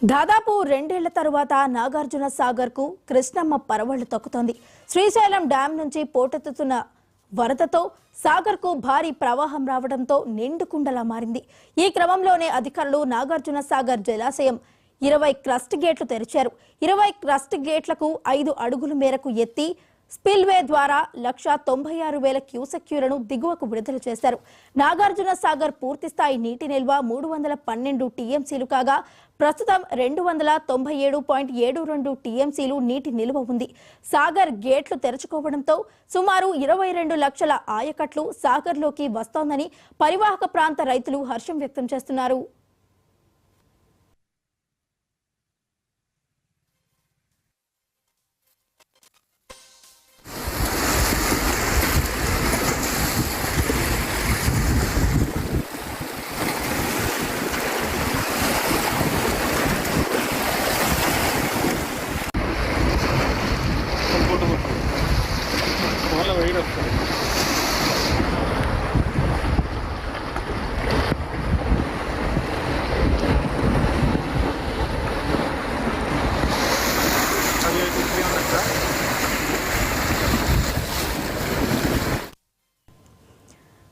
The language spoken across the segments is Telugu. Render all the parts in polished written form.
దాదాపు 2 ఏళ్ల తరువాత నాగార్జున సాగర్ కు కృష్ణమ్మ పరవళ్లు తొక్కుతోంది. శ్రీశైలం డ్యాం నుంచి పోటెత్తుతున్న వరదతో సాగర్ కు భారీ ప్రవాహం రావడంతో నిండుకుండలా మారింది. ఈ క్రమంలోనే అధికారులు నాగార్జున సాగర్ జలాశయం 20 క్రస్ట్ గేట్లు తెరిచారు. 20 క్రస్ట్ గేట్లకు 5 అడుగుల మేరకు ఎత్తి స్పిల్వే ద్వారా 1,96,000 క్యూసెక్యూలను దిగువకు విడుదల చేశారు. నాగార్జున సాగర్ పూర్తిస్థాయి నీటి నిల్వ 312 టీఎంసీలు కాగా ప్రస్తుతం 297.72 టీఎంసీలు నీటి నిల్వ ఉంది. సాగర్ గేట్లు తెరుచుకోవడంతో సుమారు 22 లక్షల ఆయకట్లు సాగర్లోకి వస్తోందని పరివాహక ప్రాంత రైతులు హర్షం వ్యక్తం చేస్తున్నారు.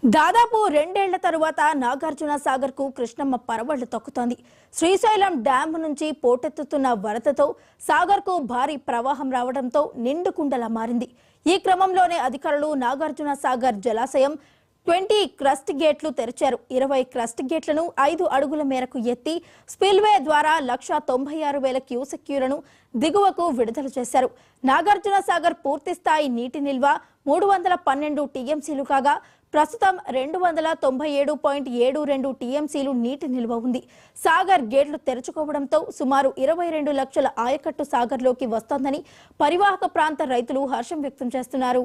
దాదాపు 2 ఏళ్ల తరువాత నాగార్జున సాగర్ కు కృష్ణమ్మ పరవళ్లు తొక్కుతోంది. శ్రీశైలం డ్యాం నుంచి పోటెత్తుతున్న వరదతో సాగర్ కు భారీ ప్రవాహం రావడంతో నిండుకుండలా మారింది. ఈ క్రమంలోనే అధికారులు నాగార్జున సాగర్ జలాశయం 20 క్రస్ట్ గేట్లు తెరిచారు. 20 క్రస్ట్ గేట్లను 5 అడుగుల మేరకు ఎత్తి స్పిల్వే ద్వారా 1,96,000 క్యూసెక్యూలను దిగువకు విడుదల చేశారు. నాగార్జున సాగర్ పూర్తిస్థాయి నీటి నిల్వ 312 టీఎంసీలు కాగా ప్రస్తుతం 297.72 టీఎంసీలు నీటి నిల్వ ఉంది. సాగర్ గేట్లు తెరుచుకోవడంతో సుమారు 22 లక్షల ఆయకట్టు సాగర్లోకి వస్తోందని పరివాహక ప్రాంత రైతులు హర్షం వ్యక్తం చేస్తున్నారు.